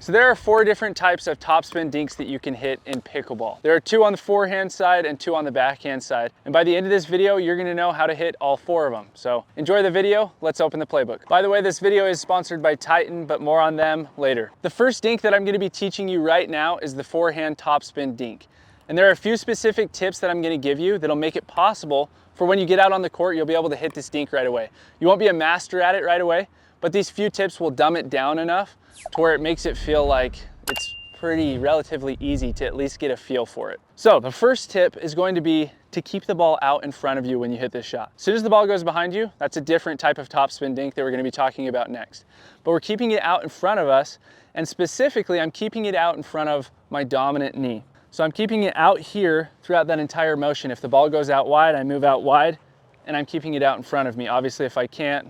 So there are 4 different types of topspin dinks that you can hit in pickleball. There are 2 on the forehand side and 2 on the backhand side. And by the end of this video, you're gonna know how to hit all 4 of them. So enjoy the video, let's open the playbook. By the way, this video is sponsored by Titan, but more on them later. The first dink that I'm gonna be teaching you right now is the forehand topspin dink. And there are a few specific tips that I'm gonna give you that'll make it possible for when you get out on the court, you'll be able to hit this dink right away. You won't be a master at it right away, but these few tips will dumb it down enough to where it makes it feel like it's pretty relatively easy to at least get a feel for it. So the first tip is going to be to keep the ball out in front of you when you hit this shot. As soon as the ball goes behind you, that's a different type of topspin dink that we're gonna be talking about next. But we're keeping it out in front of us, and specifically, I'm keeping it out in front of my dominant knee. So I'm keeping it out here throughout that entire motion. If the ball goes out wide, I move out wide, and I'm keeping it out in front of me. Obviously, if I can't,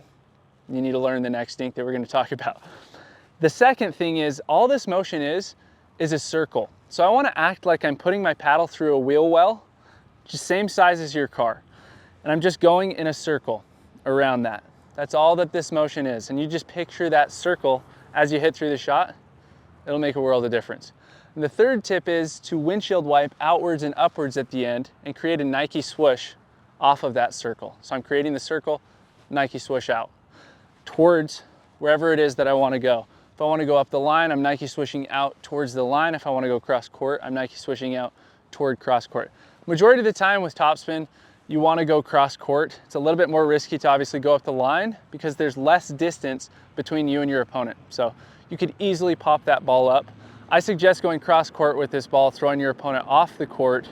you need to learn the next dink that we're gonna talk about. The second thing is, all this motion is a circle. So I wanna act like I'm putting my paddle through a wheel well, just same size as your car. And I'm just going in a circle around that. That's all that this motion is. And you just picture that circle as you hit through the shot, it'll make a world of difference. And the third tip is to windshield wipe outwards and upwards at the end and create a Nike swoosh off of that circle. So I'm creating the circle, Nike swoosh out towards wherever it is that I wanna go. If I wanna go up the line, I'm Nike swishing out towards the line. If I wanna go cross court, I'm Nike swishing out toward cross court. Majority of the time with topspin, you wanna go cross court. It's a little bit more risky to obviously go up the line because there's less distance between you and your opponent. So you could easily pop that ball up. I suggest going cross court with this ball, throwing your opponent off the court,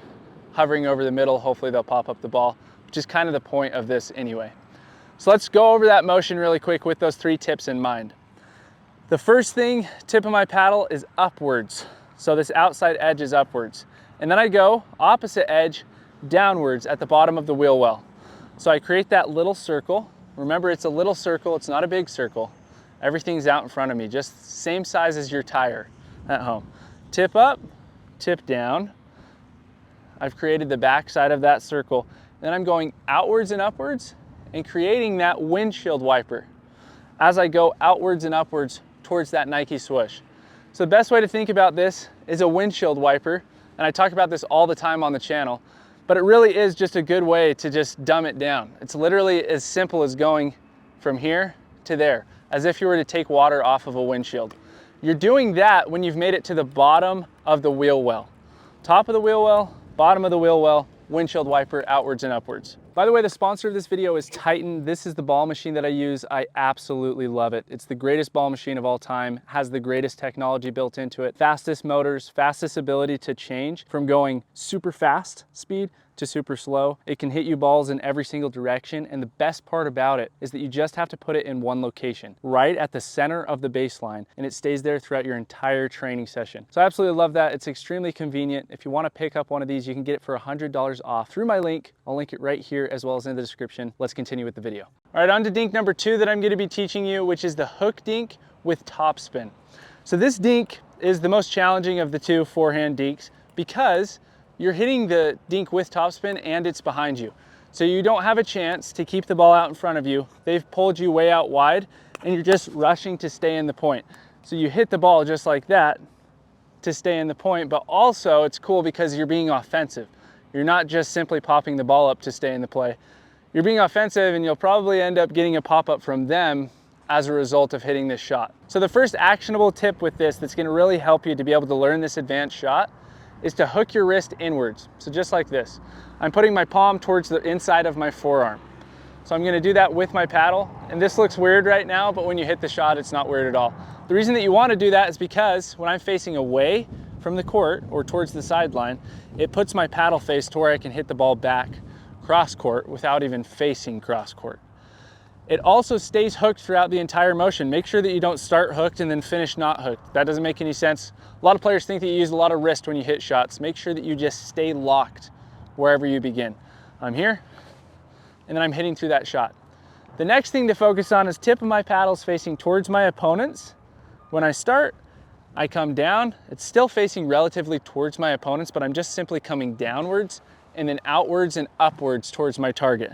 hovering over the middle. Hopefully they'll pop up the ball, which is kind of the point of this anyway. So let's go over that motion really quick with those 3 tips in mind. The first thing, tip of my paddle is upwards. So this outside edge is upwards. And then I go opposite edge downwards at the bottom of the wheel well. So I create that little circle. Remember, it's a little circle, it's not a big circle. Everything's out in front of me, just same size as your tire at home. Tip up, tip down. I've created the back side of that circle. Then I'm going outwards and upwards and creating that windshield wiper as I go outwards and upwards towards that Nike swoosh. So the best way to think about this is a windshield wiper, and I talk about this all the time on the channel, but it really is just a good way to just dumb it down. It's literally as simple as going from here to there, as if you were to take water off of a windshield. You're doing that when you've made it to the bottom of the wheel well. Top of the wheel well, bottom of the wheel well, windshield wiper outwards and upwards. By the way, the sponsor of this video is Titan. This is the ball machine that I use. I absolutely love it. It's the greatest ball machine of all time, has the greatest technology built into it, fastest motors, fastest ability to change from going super fast speed to super slow. It can hit you balls in every single direction, and the best part about it is that you just have to put it in one location, right at the center of the baseline, and it stays there throughout your entire training session. So I absolutely love that. It's extremely convenient. If you want to pick up one of these, you can get it for $100 off through my link. I'll link it right here as well as in the description. Let's continue with the video. All right, on to dink number 2 that I'm going to be teaching you, which is the hook dink with topspin. So this dink is the most challenging of the 2 forehand dinks because you're hitting the dink with topspin and it's behind you. So you don't have a chance to keep the ball out in front of you. They've pulled you way out wide and you're just rushing to stay in the point. So you hit the ball just like that to stay in the point, but also it's cool because you're being offensive. You're not just simply popping the ball up to stay in the play. You're being offensive and you'll probably end up getting a pop-up from them as a result of hitting this shot. So the first actionable tip with this that's gonna really help you to be able to learn this advanced shot is to hook your wrist inwards. So just like this. I'm putting my palm towards the inside of my forearm. So I'm gonna do that with my paddle. And this looks weird right now, but when you hit the shot, it's not weird at all. The reason that you wanna do that is because when I'm facing away from the court or towards the sideline, it puts my paddle face to where I can hit the ball back cross court without even facing cross court. It also stays hooked throughout the entire motion. Make sure that you don't start hooked and then finish not hooked. That doesn't make any sense. A lot of players think that you use a lot of wrist when you hit shots. Make sure that you just stay locked wherever you begin. I'm here, and then I'm hitting through that shot. The next thing to focus on is tip of my paddles facing towards my opponents. When I start, I come down. It's still facing relatively towards my opponents, but I'm just simply coming downwards and then outwards and upwards towards my target.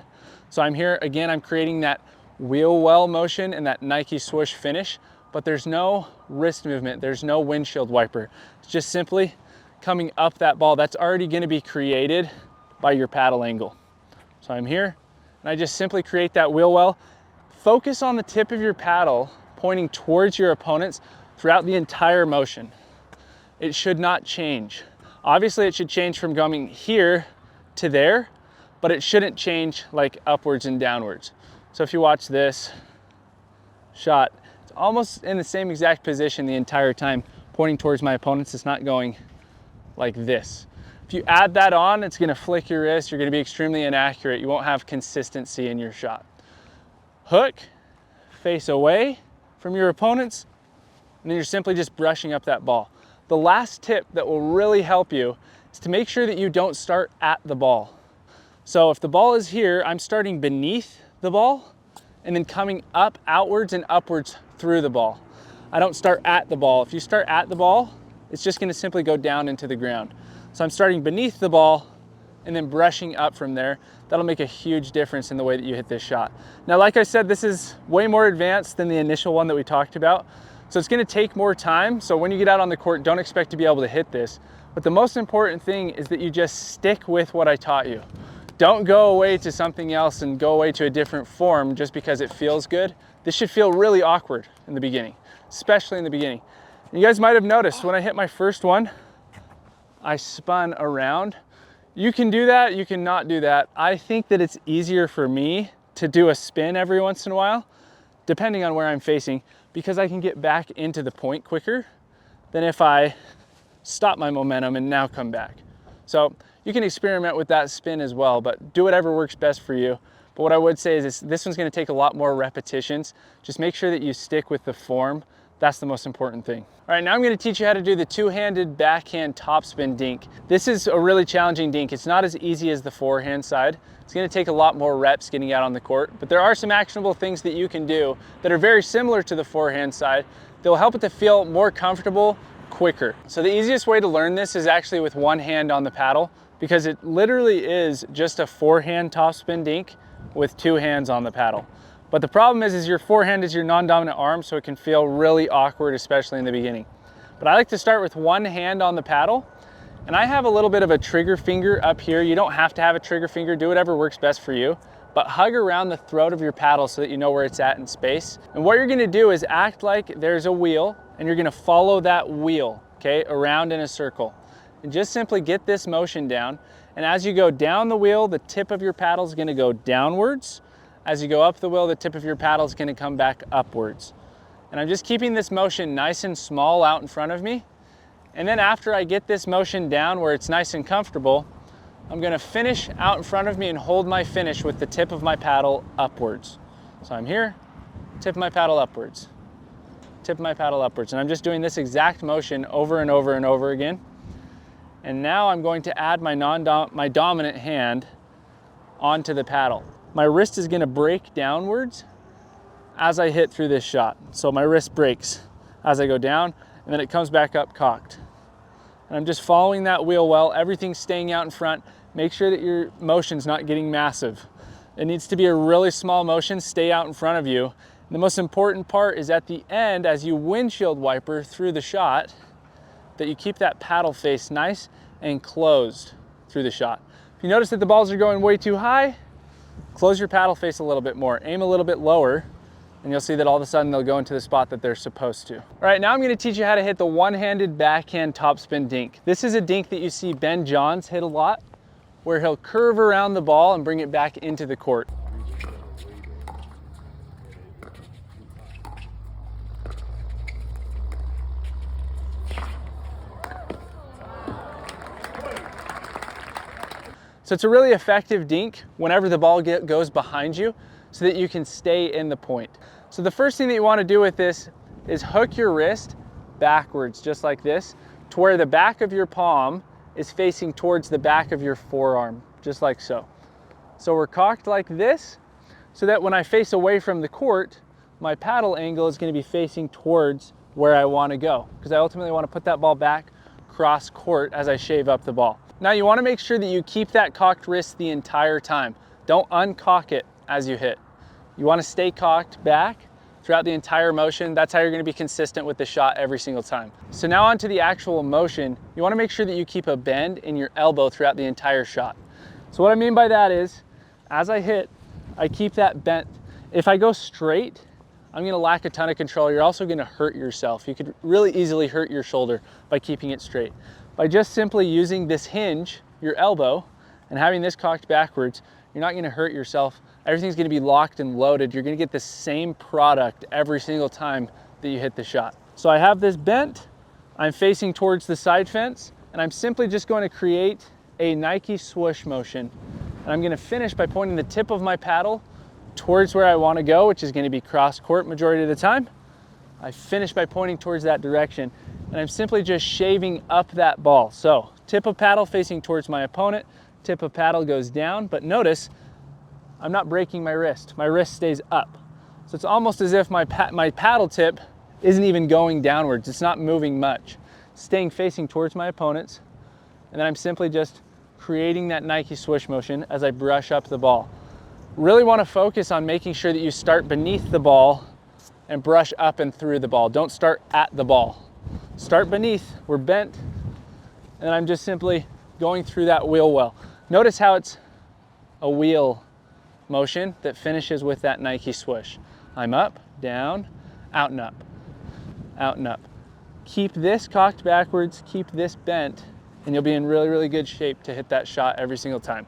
So I'm here, again, I'm creating that wheel well motion and that Nike swoosh finish, but there's no wrist movement, there's no windshield wiper. It's just simply coming up that ball that's already gonna be created by your paddle angle. So I'm here, and I just simply create that wheel well. Focus on the tip of your paddle pointing towards your opponents throughout the entire motion. It should not change. Obviously, it should change from going here to there, but it shouldn't change like upwards and downwards. So if you watch this shot, it's almost in the same exact position the entire time, pointing towards my opponents. It's not going like this. If you add that on, it's gonna flick your wrist. You're gonna be extremely inaccurate. You won't have consistency in your shot. Hook, face away from your opponents, and then you're simply just brushing up that ball. The last tip that will really help you is to make sure that you don't start at the ball. So if the ball is here, I'm starting beneath the ball and then coming up, outwards and upwards through the ball. I don't start at the ball. If you start at the ball, it's just gonna simply go down into the ground. So I'm starting beneath the ball and then brushing up from there. That'll make a huge difference in the way that you hit this shot. Now, like I said, this is way more advanced than the initial one that we talked about. So it's gonna take more time. So when you get out on the court, don't expect to be able to hit this. But the most important thing is that you just stick with what I taught you. Don't go away to something else and go away to a different form just because it feels good. This should feel really awkward in the beginning, especially in the beginning. You guys might have noticed when I hit my first one, I spun around. You can do that, you can not do that. I think that it's easier for me to do a spin every once in a while, depending on where I'm facing, because I can get back into the point quicker than if I stop my momentum and now come back. So you can experiment with that spin as well, but do whatever works best for you. But what I would say is this one's gonna take a lot more repetitions. Just make sure that you stick with the form. That's the most important thing. All right, now I'm gonna teach you how to do the two-handed backhand topspin dink. This is a really challenging dink. It's not as easy as the forehand side. It's gonna take a lot more reps getting out on the court, but there are some actionable things that you can do that are very similar to the forehand side. They'll help it to feel more comfortable quicker. So the easiest way to learn this is actually with one hand on the paddle, because it literally is just a forehand topspin dink with two hands on the paddle. But the problem is your forehand is your non-dominant arm, so it can feel really awkward, especially in the beginning. But I like to start with one hand on the paddle, and I have a little bit of a trigger finger up here. You don't have to have a trigger finger, do whatever works best for you, but hug around the throat of your paddle so that you know where it's at in space. And what you're gonna do is act like there's a wheel, and you're gonna follow that wheel, okay, around in a circle. And just simply get this motion down. And as you go down the wheel, the tip of your paddle is gonna go downwards. As you go up the wheel, the tip of your paddle is gonna come back upwards. And I'm just keeping this motion nice and small out in front of me. And then after I get this motion down where it's nice and comfortable, I'm gonna finish out in front of me and hold my finish with the tip of my paddle upwards. So I'm here, tip of my paddle upwards, tip of my paddle upwards. And I'm just doing this exact motion over and over and over again. And now I'm going to add my dominant hand onto the paddle. My wrist is gonna break downwards as I hit through this shot. So my wrist breaks as I go down, and then it comes back up cocked. And I'm just following that wheel well, everything's staying out in front. Make sure that your motion's not getting massive. It needs to be a really small motion, stay out in front of you. And the most important part is at the end, as you windshield wiper through the shot, that you keep that paddle face nice and closed through the shot. If you notice that the balls are going way too high, close your paddle face a little bit more, aim a little bit lower, and you'll see that all of a sudden they'll go into the spot that they're supposed to. All right, now I'm gonna teach you how to hit the one-handed backhand topspin dink. This is a dink that you see Ben Johns hit a lot, where he'll curve around the ball and bring it back into the court. So it's a really effective dink whenever the ball goes behind you so that you can stay in the point. So the first thing that you want to do with this is hook your wrist backwards, just like this, to where the back of your palm is facing towards the back of your forearm, just like so. So we're cocked like this, so that when I face away from the court, my paddle angle is going to be facing towards where I want to go, because I ultimately want to put that ball back cross court as I shave up the ball. Now you want to make sure that you keep that cocked wrist the entire time. Don't uncock it as you hit. You want to stay cocked back throughout the entire motion. That's how you're gonna be consistent with the shot every single time. So now onto the actual motion. You wanna make sure that you keep a bend in your elbow throughout the entire shot. So what I mean by that is, as I hit, I keep that bent. If I go straight, I'm gonna lack a ton of control. You're also gonna hurt yourself. You could really easily hurt your shoulder by keeping it straight. By just simply using this hinge, your elbow, and having this cocked backwards, you're not gonna hurt yourself. Everything's gonna be locked and loaded. You're gonna get the same product every single time that you hit the shot. So I have this bent, I'm facing towards the side fence, and I'm simply just going to create a Nike swoosh motion. And I'm gonna finish by pointing the tip of my paddle towards where I wanna go, which is gonna be cross court majority of the time. I finish by pointing towards that direction, and I'm simply just shaving up that ball. So tip of paddle facing towards my opponent, tip of paddle goes down, but notice I'm not breaking my wrist. My wrist stays up. So it's almost as if my paddle tip isn't even going downwards. It's not moving much. Staying facing towards my opponents, and then I'm simply just creating that Nike swoosh motion as I brush up the ball. Really want to focus on making sure that you start beneath the ball and brush up and through the ball. Don't start at the ball. Start beneath, we're bent, and I'm just simply going through that wheel well. Notice how it's a wheel motion that finishes with that Nike swoosh. I'm up, down, out and up, out and up. Keep this cocked backwards, keep this bent, and you'll be in really, really good shape to hit that shot every single time.